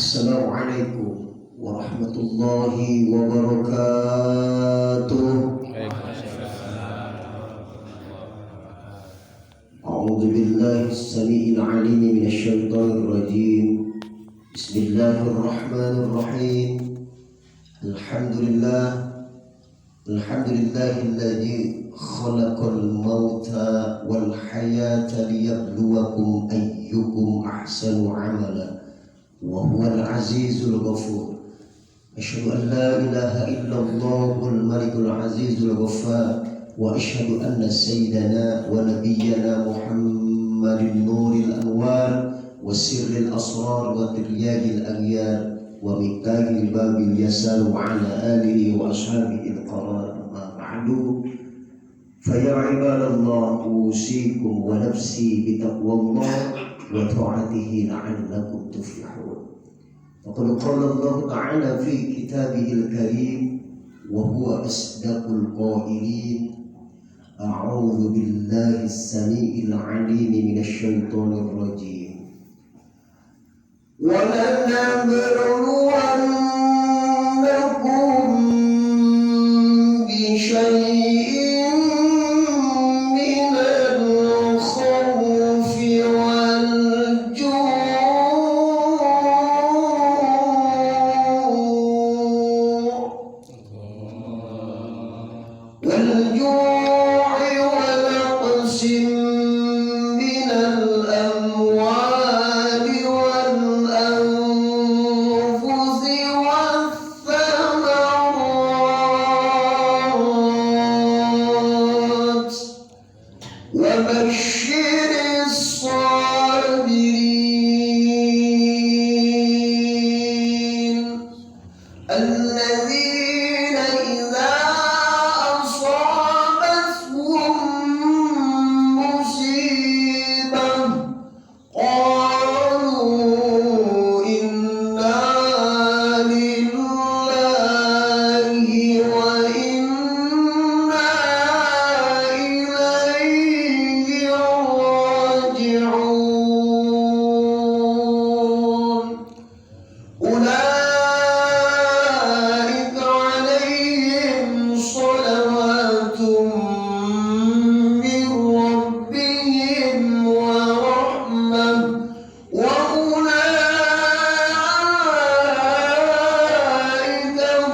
Assalamualaikum warahmatullahi wabarakatuh. A'udzu billahi as-sami'il 'alim minasy syaithanir rajim. Bismillahirrahmanirrahim. Alhamdulillahilladzi khalaqal mauta wal hayata liyabluwakum ayyukum ahsanu 'amala. وهو العزيز الغفور. أشهد أن لا إله إلا الله الملك العزيز الغفار، وأشهد أن سيدنا ونبينا محمد نور الأنوار وسر الأسرار وترياج الأغيار ومفتاح الباب اليسار وعلى آله وأصحابه القرار. أما بعد فيا عباد الله أوصيكم ونفسي بتقوى الله وطاعته لعلكم تفلحون. وقد قال الله تعالى في كتابه الكريم وهو أصدق القائلين: أعوذ بالله السميع العليم من الشيطان الرجيم ولنبلونكم بشيء من الخوف والجوع ونقص من الأموال والأنفس والثمرات وبشر الصابرين الذين إذا أصابتهم مصيبة قالوا إنا لله وإنا إليه راجعون. أولئك عليهم صلوات من ربهم ورحمة وأولئك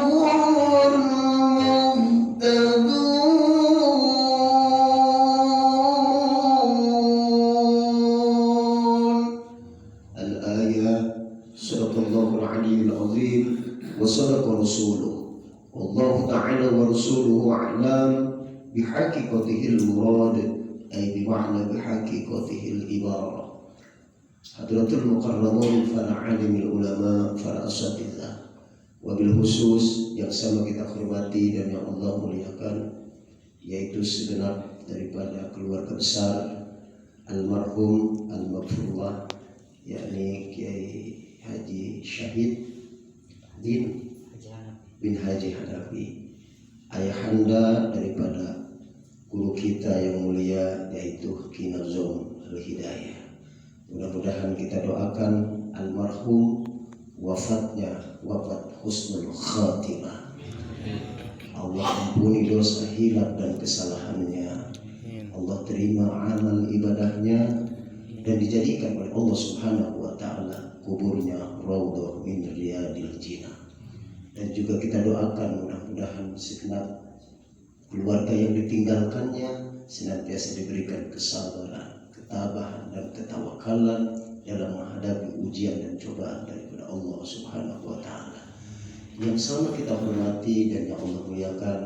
هم المهتدون. الآية. صدق الله العلي العظيم وصدق رسوله والله تعالى ورسوله أعلم بحقيقته المراد أي بمعنى بحقيقته العبارة. Hadratul Mukarramun para alimil ulama, para asatidz, wabil khusus yang sama kita hormati dan yang Allah muliakan, yaitu segenap daripada keluarga besar almarhum al-maghfurullah, yakni Kiai Haji Syahid Din bin Haji Hanafi, ayahanda daripada guru kita yang mulia, yaitu Ki Nazom Al-Hidayah. Mudah-mudahan kita doakan almarhum wafatnya wafat husnul khatimah. Allah ampuni dosa hilaf dan kesalahannya. Allah terima amal ibadahnya dan dijadikan oleh Allah Subhanahu wa taala kuburnya raudhah min riyadil jannah. Dan juga kita doakan mudah-mudahan segenap keluarga yang ditinggalkannya senantiasa diberikan kesabaran, ketabahan dan ketawakalan dalam menghadapi ujian dan cobaan daripada Allah Subhanahu wa taala. Yang sama kita hormati dan yang Allah muliakan,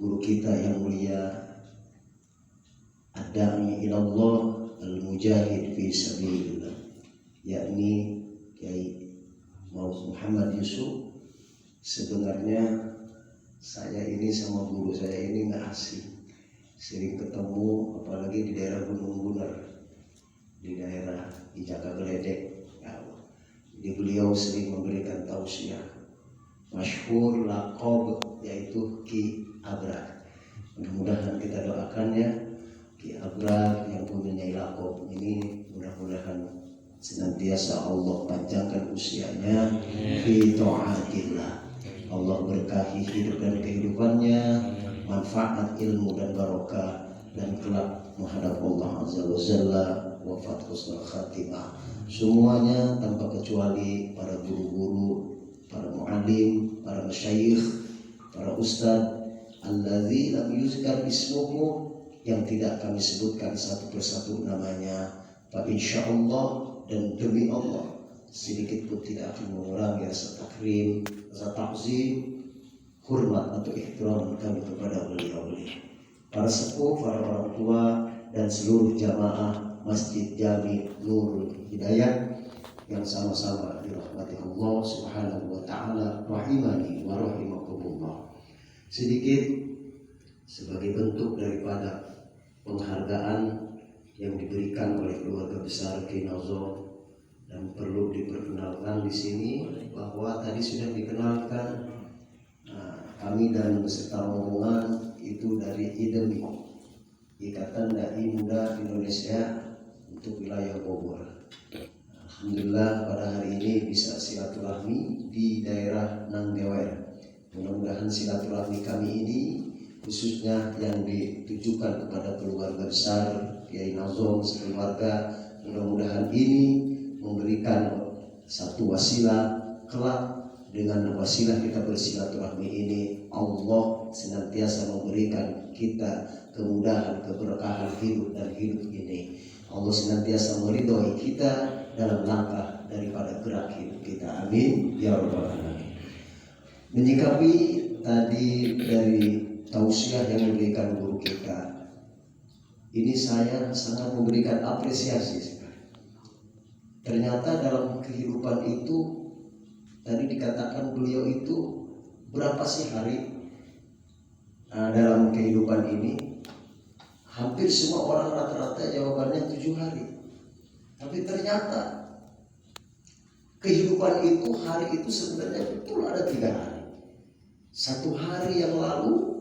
guru kita yang mulia ad-da'i ila Allah al-mujahid fi sabilillah, yakni Kiai Muhammad Yusuf. Sebenarnya saya ini sama guru saya ini nggak asing, sering ketemu apalagi di daerah Gunung Bunar, di daerah Ijaka Geledek. Jadi beliau sering memberikan tausiah masyhur laqab yaitu Ki Abrar. Mudah-mudahan kita doakannya Ki Abrar yang mempunyai laqab ini, mudah-mudahan senantiasa Allah panjangkan usianya ya fi ta'atillah. Allah berkahi hidup dan kehidupannya, manfaat ilmu dan barokah, dan kelak menghadap Allah Azza wa Jalla, wafat husnul khatimah. Semuanya tanpa kecuali para guru-guru, para muallim, para masyayikh, para ustadz, alladzi lam yuzkar ismuhu, yang tidak kami sebutkan satu persatu namanya. Fa insyaallah, dan demi Allah sedikit pun tidak akan mengurangi rasa takrim, rasa takzim, hormat atau ihtiram kami kepada beliau-beliau, para sepuh, para orang tua, dan seluruh jamaah Masjid Jami Nurul Hidayah yang sama-sama dirahmati Allah Subhanahu wa taala, rahimani wa rahimakumullah. Sedikit sebagai bentuk daripada penghargaan yang diberikan oleh keluarga besar Kiai Nazom, dan perlu diperkenalkan di sini bahwa tadi sudah dikenalkan kami dan beserta rombongan itu dari IDMI, Ikatan Dai Muda Indonesia untuk wilayah Bogor. Alhamdulillah pada hari ini bisa silaturahmi di daerah Nanggewer. Mudah-mudahan silaturahmi kami ini khususnya yang ditujukan kepada keluarga besar Kiai Nazom sekeluarga, mudah-mudahan ini memberikan satu wasilah kelak. Dengan wasilah kita bersilaturahmi ini, Allah senantiasa memberikan kita kemudahan, keberkahan hidup dan hidup ini. Allah senantiasa meridhoi kita dalam langkah daripada gerak hidup kita. Amin ya rabbal alamin. Menyikapi tadi dari tausiah yang diberikan guru kita, ini saya sangat memberikan apresiasi. Ternyata dalam kehidupan itu, tadi dikatakan beliau itu berapa sih hari dalam kehidupan ini? Hampir semua orang rata-rata jawabannya 7 hari. Tapi ternyata kehidupan itu, hari itu sebenarnya betul ada 3 hari. 1 hari yang lalu,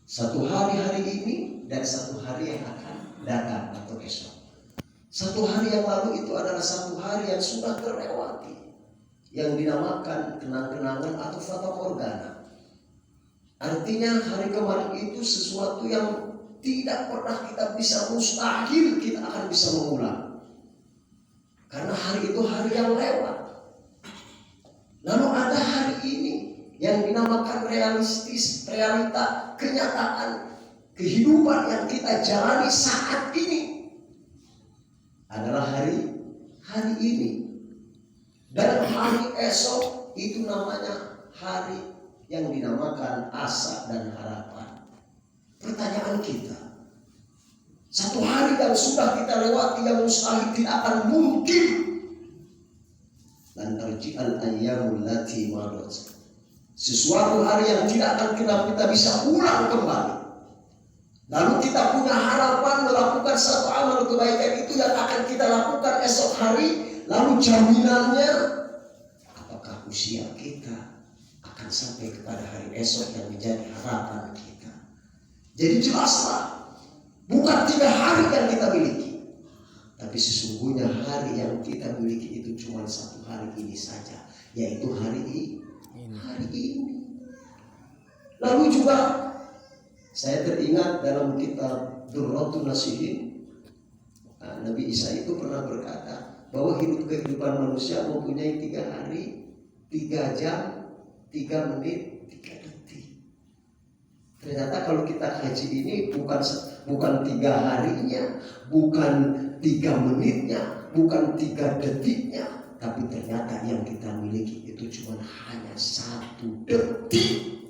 1 hari ini, dan 1 hari yang akan datang atau esok. 1 hari yang lalu itu adalah 1 hari yang sudah terlewati, yang dinamakan kenang-kenangan atau fata morgana. Artinya hari kemarin itu sesuatu yang tidak pernah kita bisa, mustahil kita akan bisa mengulang. Karena hari itu hari yang lewat. Lalu ada hari ini yang dinamakan realistis, realita, kenyataan kehidupan yang kita jalani saat ini adalah hari ini. Dan hari esok itu namanya hari yang dinamakan asa dan harapan. Pertanyaan kita, 1 hari yang sudah kita lewati yang mustahil tidak akan mungkin. Dan tarji'al ayyamul lati madat, sesuatu hari yang tidak akan kita bisa ulang kembali. Lalu kita punya harapan melakukan satu amal kebaikan itu yang akan kita lakukan esok hari. Lalu jaminannya, apakah usia kita akan sampai kepada hari esok yang menjadi harapan kita? Jadi jelaslah, bukan 3 hari yang kita miliki, tapi sesungguhnya hari yang kita miliki itu cuma 1 hari ini saja, yaitu hari ini. Lalu juga saya teringat dalam kitab Durratun Nasihin, Nabi Isa itu pernah berkata bahwa kehidupan manusia mempunyai 3 hari, 3 jam, 3 menit, 3 detik. Ternyata kalau kita kaji ini bukan 3 harinya, bukan 3 menitnya, bukan 3 detiknya, tapi ternyata yang kita miliki itu cuma hanya 1 detik.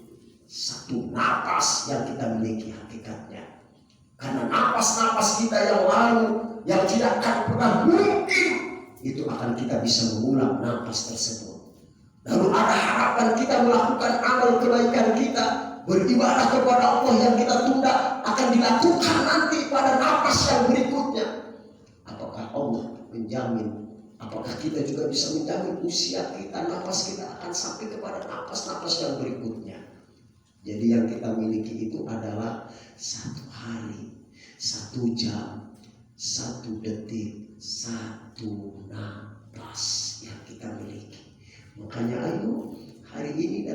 1 napas yang kita miliki hakikatnya. Karena napas-napas kita yang lalu, yang tidak akan pernah mungkin, itu akan kita bisa mengulang napas tersebut. Lalu ada harapan kita melakukan amal kebaikan kita, beribadah kepada Allah yang kita tunda, akan dilakukan nanti pada napas yang berikutnya. Apakah Allah menjamin? Apakah kita juga bisa menjamin usia kita, napas kita akan sampai kepada napas-napas yang berikutnya? Jadi yang kita miliki itu adalah 1 hari, 1 jam, 1 detik, 1 napas yang kita miliki.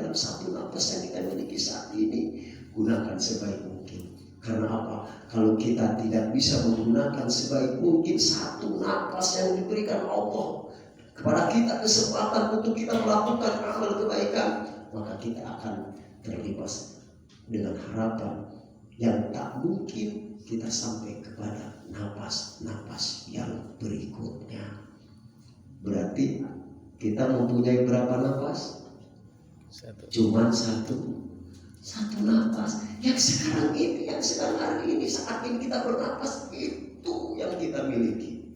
dalam satu napas yang kita miliki saat ini, gunakan sebaik mungkin. Karena apa? Kalau kita tidak bisa menggunakan sebaik mungkin satu napas yang diberikan Allah kepada kita, kesempatan untuk kita melakukan amal kebaikan, maka kita akan terbebas dengan harapan yang tak mungkin kita sampai kepada napas-napas yang berikutnya. Berarti kita mempunyai berapa napas? Cuman satu napas. Yang sekarang ini, yang sedang hari ini, saat ini kita bernapas, itu yang kita miliki.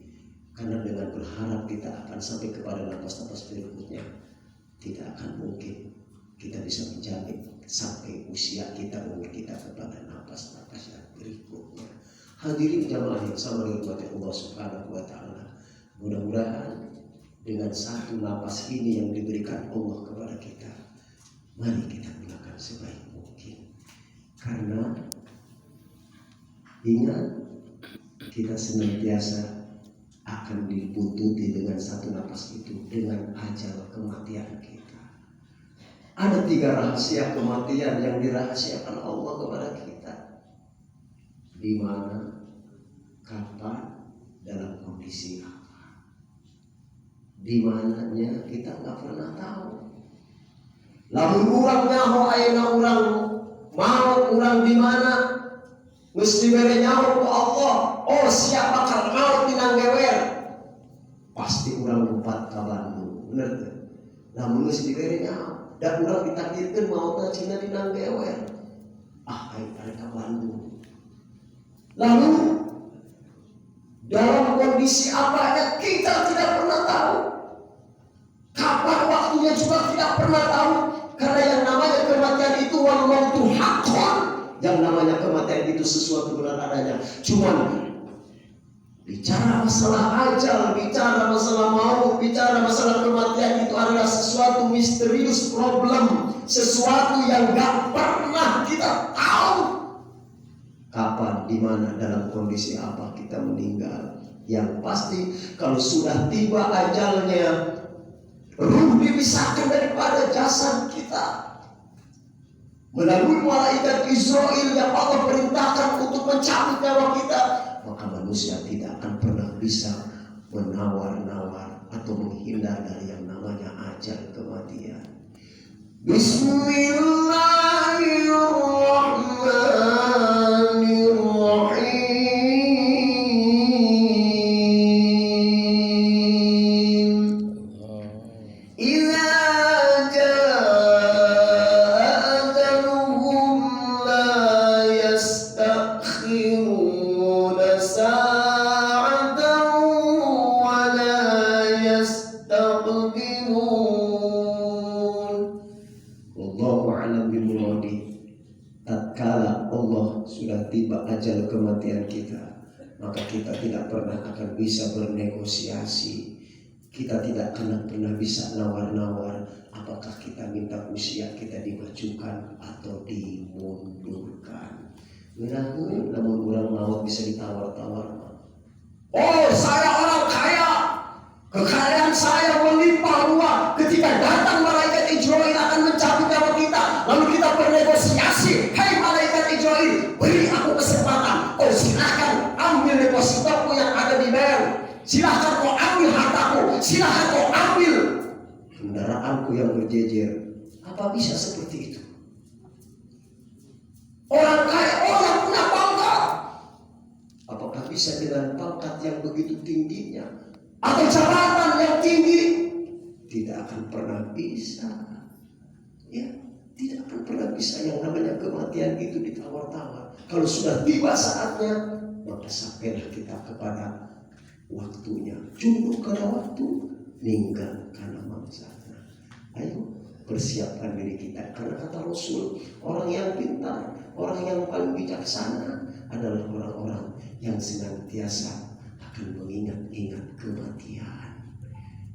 Karena dengan berharap kita akan sampai kepada napas-napas berikutnya, tidak akan mungkin kita bisa menjamin sampai usia kita, umur kita kepada napas-napas yang berikutnya. Hadirin jamaah yang sama dirahmati Allah Subhanahu wa taala. Mudah-mudahan dengan satu napas ini yang diberikan Allah kepada kita, mari kita gunakan sebaik mungkin. Karena ingat, kita senantiasa akan dibuntuti dengan satu napas itu, dengan ajal kematian kita. Ada 3 rahasia kematian yang dirahasiakan Allah kepada kita. Di mana, kapan, dalam kondisi apa. Di mananya kita nggak pernah tahu. Lamun urang nyaho ayeuna urang maut, urang di mana geus dibere nyaho ku Allah. Oh, siapa bakal maut di nanggewer? Pasti urang lompat ka Bandung, bener teh. Lamun geus dibere nyaho, da urang ditakdirkeun mautna cenah di nanggewer. Aing arek ka Bandung. Lalu dalam kondisi apanya kita tidak pernah tahu. Kapan waktunya juga tidak pernah tahu. Karena yang namanya kematian itu wal mautu haqqun. Yang namanya kematian itu sesuatu benar adanya. Cuman bicara masalah ajal, bicara masalah maut, bicara masalah kematian itu adalah sesuatu misterius problem. Sesuatu yang gak pernah kita tahu. Kapan, di mana, dalam kondisi apa kita meninggal. Yang pasti kalau sudah tiba ajalnya, ruh dipisahkan daripada jasad kita melalui malaikat Israel yang Allah perintahkan untuk mencabut nyawa kita, maka manusia tidak akan pernah bisa menawar-nawar atau menghindar dari yang namanya ajal kematian. Tatkala Allah sudah tiba ajal kematian kita, maka kita tidak pernah akan bisa bernegosiasi. Kita tidak akan pernah bisa nawar-nawar apakah kita minta usia kita dimajukan atau dimundurkan. Namun orang maut bisa ditawar-tawar. Oh, saya orang kaya, kekayaan saya melimpah ruah. Ketika datang malaikat Israil akan mencabut nyawa kita, lalu kita bernegosiasi. Hei malaikat Israil, beri aku kesempatan. Oh, silahkan ambil depositoku yang ada di bank. Silahkan kau ambil hartaku. Silahkan kau ambil kendaraanku yang berjejer. Apa bisa seperti itu? Orang kaya, orang punya pangkat. Apakah bisa dengan pangkat yang begitu tingginya atau jabatan yang tinggi? Tidak akan pernah bisa. Ya, tidak akan pernah bisa. Yang namanya kematian itu ditawar-tawar. Kalau sudah tiba saatnya, maka sampailah kita kepada waktunya. Junduk karena waktu, ninggal karena mangsanya. Ayo persiapkan diri kita. Karena kata Rasul, orang yang pintar, orang yang paling bijaksana adalah orang-orang yang senantiasa akan mengingat-ingat kematian.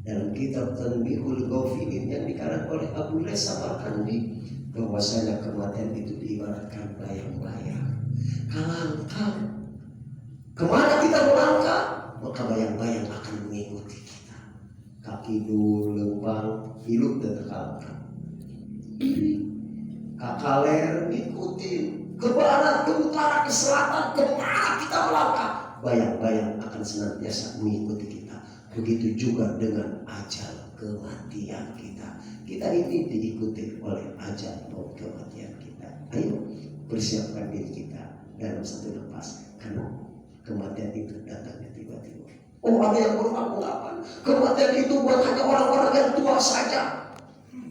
Dalam kitab Tanbihul Ghafilin yang dikarang oleh Abu Reza Samarkandi, bahwasanya kematian itu diibaratkan bayang-bayang. Kalangkah kemana kita melangkah, maka bayang-bayang akan mengikuti kita. Kaki dulu lempang, hidup dan kalangkah. Kakaler ikutin, ke barat, ke utara, ke selatan, kemana kita melangkah, bayang-bayang akan senantiasa mengikuti kita. Begitu juga dengan ajal kematian kita. Kita ini diikuti oleh ajal maut kematian kita. Ayo persiapkan diri kita dalam satu nafas, karena kematian itu datangnya tiba-tiba. Oh, ada yang beranggapan kematian itu buat hanya orang-orang yang tua saja.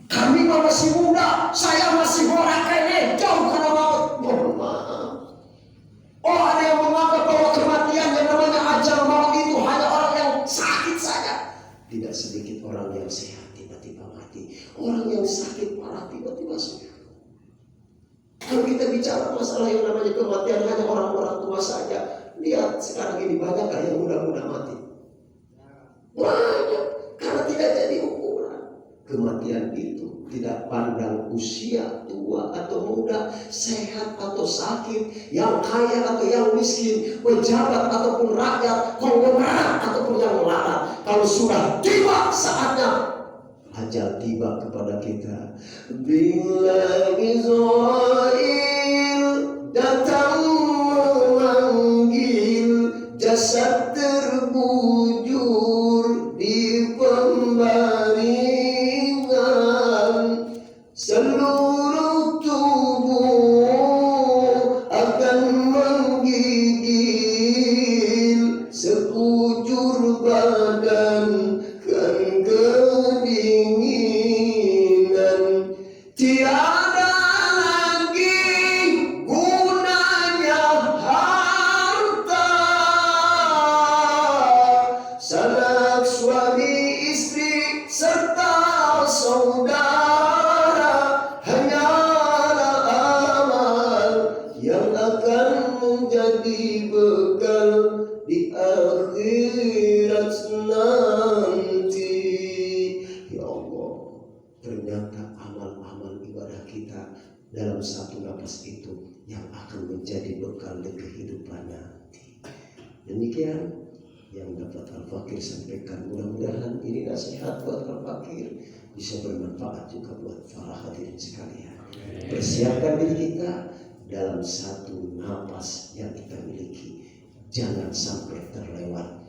Kami masih muda, saya masih merangkai jauh karena maut. Mohon maaf. Oh, ada yang menganggap bahwa kematian yang namanya ajal maut itu hanya orang yang sakit saja. Tidak sedikit orang yang sehat tiba-tiba mati. Orang yang sakit parah tiba-tiba sehat. Kalau kita bicara masalah yang namanya kematian hanya orang-orang tua saja. Lihat sekarang ini banyak yang muda-muda mati. Banyak, karena tidak jadi ukuran. Kematian itu tidak pandang usia, tua atau muda, sehat atau sakit, yang kaya atau yang miskin, pejabat ataupun rakyat, konglomerat ataupun yang melarat. Kalau sudah tiba saatnya, ajal tiba kepada kita. Bila Israel datang memanggil, jasad terbujur di pembaringan, seluruh tubuh akan menggigil, sekujur badan kan kedinginan, tiada lagi gunanya harta, sanak suami istri serta saudara, hanyalah amal yang akan menjadi bekal di akhirat nanti. Ya Allah, ternyata amal-amal ibadah kita dalam satu nafas itu yang akan menjadi bekal di kehidupan nanti. Demikian yang dapat Al-Fakir sampaikan. Mudah-mudahan ini nasihat buat Al-Fakir bisa bermanfaat juga buat para hadirin sekalian. Persiapkan diri kita dalam satu napas yang kita miliki. Jangan sampai terlewat.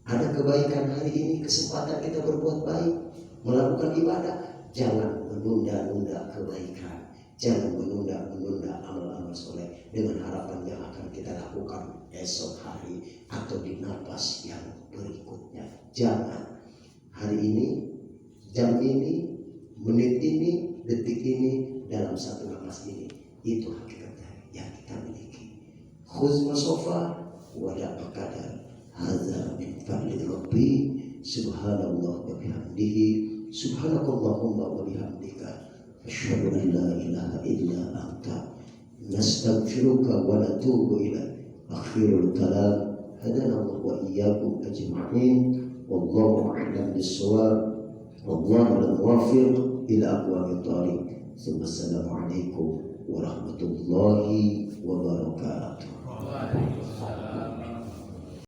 Ada kebaikan hari ini, kesempatan kita berbuat baik, melakukan ibadah. Jangan menunda-nunda kebaikan. Jangan menunda-nunda amal-amal soleh dengan harapan yang akan kita lakukan esok hari atau di napas yang berikutnya. Jangan. Hari ini, jam ini, menit ini, detik ini, dalam satu napas ini. Itu hakikatnya yang kita miliki. Khuz masofa wala qadar. Hadza min fadli Rabbi. Subhanallah wa bihamdihi. Subhanakallahumma wa bihamdika. Asyhadu an la ilaha illa anta. Nastaghfiruka wa natubu ilaik. Akhirul kalam. Hadana Allah wa iyyakum ajma'in. Wallahu a'lam bis-shawab. Wallahu al-muwaffiq ila aqwamit thariq. Assalamualaikum warahmatullahi wabarakatuh.